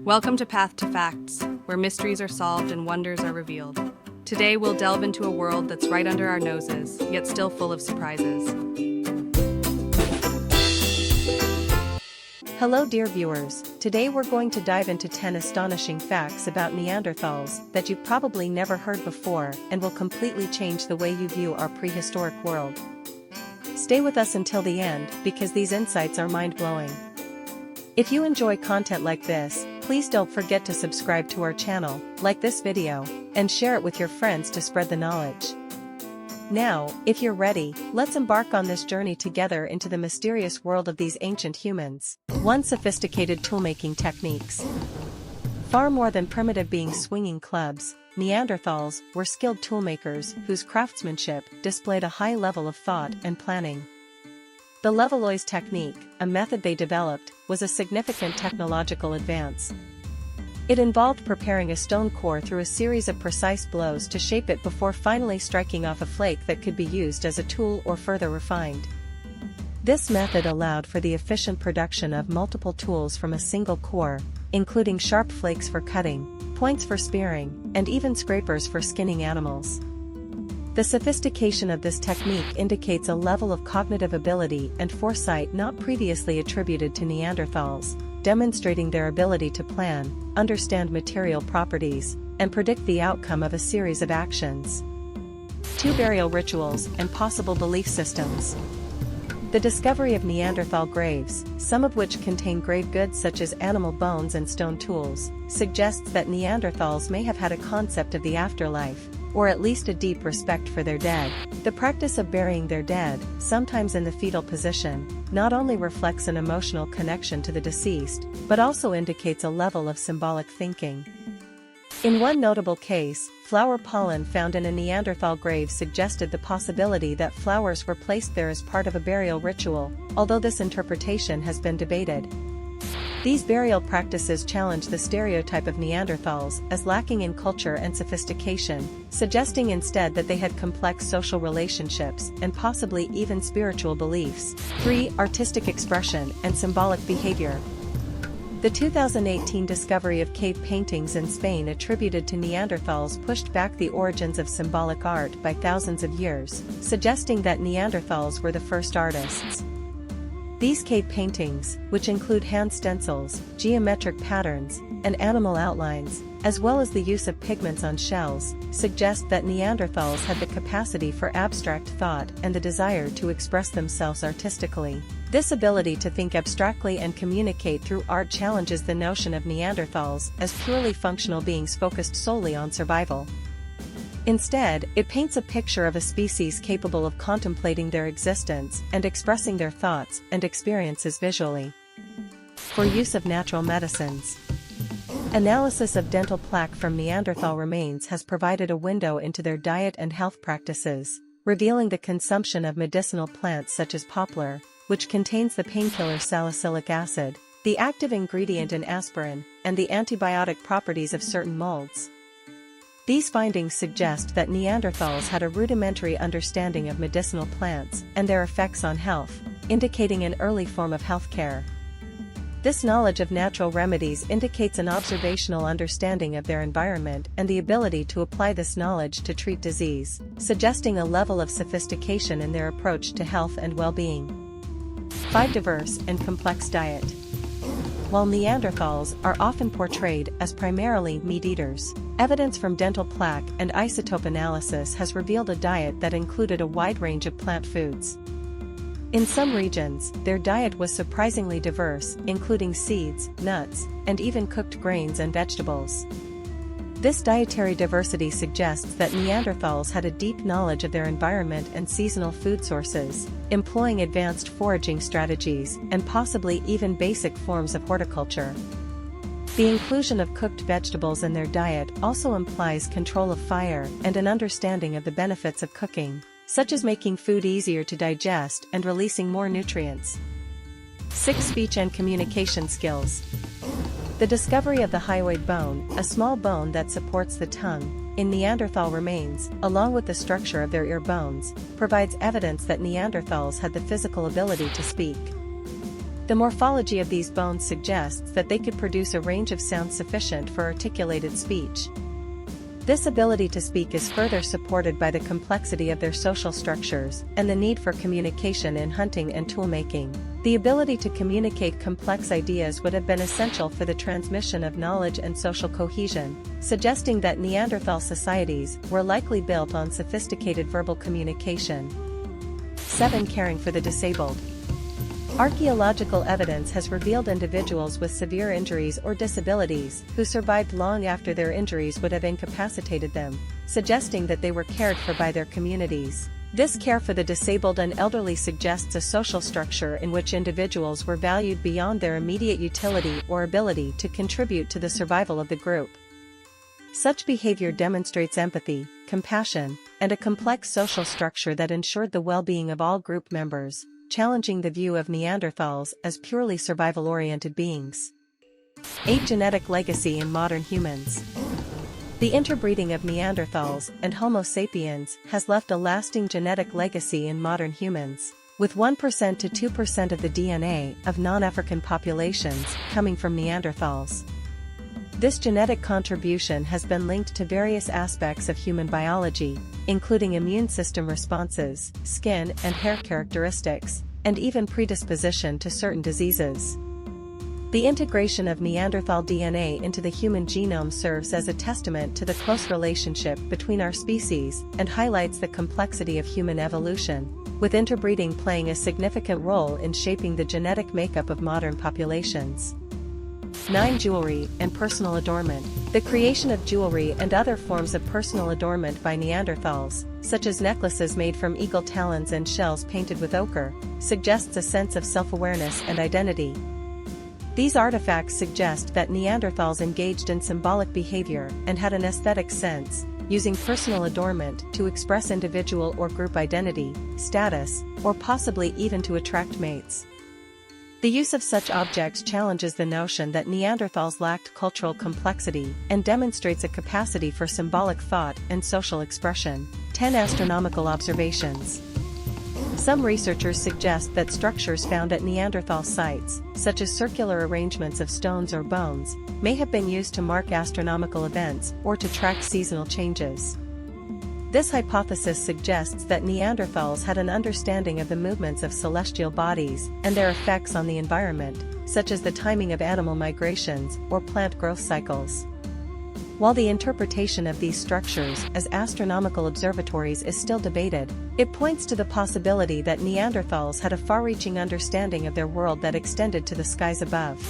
Welcome to Path to Facts, where mysteries are solved and wonders are revealed. Today we'll delve into a world that's right under our noses, yet still full of surprises. Hello dear viewers, today we're going to dive into 10 astonishing facts about Neanderthals that you've probably never heard before and will completely change the way you view our prehistoric world. Stay with us until the end because these insights are mind-blowing. If you enjoy content like this, please don't forget to subscribe to our channel, like this video, and share it with your friends to spread the knowledge. Now, if you're ready, let's embark on this journey together into the mysterious world of these ancient humans. 1. Sophisticated toolmaking techniques. Far more than primitive beings swinging clubs, Neanderthals were skilled toolmakers whose craftsmanship displayed a high level of thought and planning. The levallois technique, a method they developed, was a significant technological advance. It involved preparing a stone core through a series of precise blows to shape it before finally striking off a flake that could be used as a tool or further refined. This method allowed for the efficient production of multiple tools from a single core, including sharp flakes for cutting, points for spearing, and even scrapers for skinning animals. The sophistication of this technique indicates a level of cognitive ability and foresight not previously attributed to Neanderthals, demonstrating their ability to plan, understand material properties, and predict the outcome of a series of actions. 2. Burial rituals and possible belief systems. The discovery of Neanderthal graves, some of which contain grave goods such as animal bones and stone tools, suggests that Neanderthals may have had a concept of the afterlife, or at least a deep respect for their dead. The practice of burying their dead, sometimes in the fetal position, not only reflects an emotional connection to the deceased, but also indicates a level of symbolic thinking. In one notable case, flower pollen found in a Neanderthal grave suggested the possibility that flowers were placed there as part of a burial ritual, although this interpretation has been debated. These burial practices challenge the stereotype of Neanderthals as lacking in culture and sophistication, suggesting instead that they had complex social relationships and possibly even spiritual beliefs. 3. Artistic expression and symbolic behavior. The 2018 discovery of cave paintings in Spain attributed to Neanderthals pushed back the origins of symbolic art by thousands of years, suggesting that Neanderthals were the first artists. These cave paintings, which include hand stencils, geometric patterns, and animal outlines, as well as the use of pigments on shells, suggest that Neanderthals had the capacity for abstract thought and the desire to express themselves artistically. This ability to think abstractly and communicate through art challenges the notion of Neanderthals as purely functional beings focused solely on survival. Instead, it paints a picture of a species capable of contemplating their existence and expressing their thoughts and experiences visually. 4. Use of natural medicines. Analysis of dental plaque from Neanderthal remains has provided a window into their diet and health practices, revealing the consumption of medicinal plants such as poplar, which contains the painkiller salicylic acid, the active ingredient in aspirin, and the antibiotic properties of certain molds. These findings suggest that Neanderthals had a rudimentary understanding of medicinal plants and their effects on health, indicating an early form of healthcare. This knowledge of natural remedies indicates an observational understanding of their environment and the ability to apply this knowledge to treat disease, suggesting a level of sophistication in their approach to health and well-being. 5. Diverse and complex diet. While Neanderthals are often portrayed as primarily meat-eaters, evidence from dental plaque and isotope analysis has revealed a diet that included a wide range of plant foods. In some regions, their diet was surprisingly diverse, including seeds, nuts, and even cooked grains and vegetables. This dietary diversity suggests that Neanderthals had a deep knowledge of their environment and seasonal food sources, employing advanced foraging strategies and possibly even basic forms of horticulture. The inclusion of cooked vegetables in their diet also implies control of fire and an understanding of the benefits of cooking, such as making food easier to digest and releasing more nutrients. 6. Speech and communication skills. The discovery of the hyoid bone, a small bone that supports the tongue, in Neanderthal remains, along with the structure of their ear bones, provides evidence that Neanderthals had the physical ability to speak. The morphology of these bones suggests that they could produce a range of sounds sufficient for articulated speech. This ability to speak is further supported by the complexity of their social structures and the need for communication in hunting and toolmaking. The ability to communicate complex ideas would have been essential for the transmission of knowledge and social cohesion, suggesting that Neanderthal societies were likely built on sophisticated verbal communication. 7. Caring for the disabled. Archaeological evidence has revealed individuals with severe injuries or disabilities who survived long after their injuries would have incapacitated them, suggesting that they were cared for by their communities. This care for the disabled and elderly suggests a social structure in which individuals were valued beyond their immediate utility or ability to contribute to the survival of the group. Such behavior demonstrates empathy, compassion, and a complex social structure that ensured the well-being of all group members, challenging the view of Neanderthals as purely survival-oriented beings. 8. Genetic legacy in modern humans. The interbreeding of Neanderthals and Homo sapiens has left a lasting genetic legacy in modern humans, with 1% to 2% of the DNA of non-African populations coming from Neanderthals. This genetic contribution has been linked to various aspects of human biology, including immune system responses, skin and hair characteristics, and even predisposition to certain diseases. The integration of Neanderthal DNA into the human genome serves as a testament to the close relationship between our species and highlights the complexity of human evolution, with interbreeding playing a significant role in shaping the genetic makeup of modern populations. 9. Jewelry and personal adornment. The creation of jewelry and other forms of personal adornment by Neanderthals, such as necklaces made from eagle talons and shells painted with ochre, suggests a sense of self-awareness and identity. These artifacts suggest that Neanderthals engaged in symbolic behavior and had an aesthetic sense, using personal adornment to express individual or group identity, status, or possibly even to attract mates. The use of such objects challenges the notion that Neanderthals lacked cultural complexity and demonstrates a capacity for symbolic thought and social expression. 10. Astronomical observations. Some researchers suggest that structures found at Neanderthal sites, such as circular arrangements of stones or bones, may have been used to mark astronomical events or to track seasonal changes. This hypothesis suggests that Neanderthals had an understanding of the movements of celestial bodies and their effects on the environment, such as the timing of animal migrations or plant growth cycles. While the interpretation of these structures as astronomical observatories is still debated, it points to the possibility that Neanderthals had a far-reaching understanding of their world that extended to the skies above.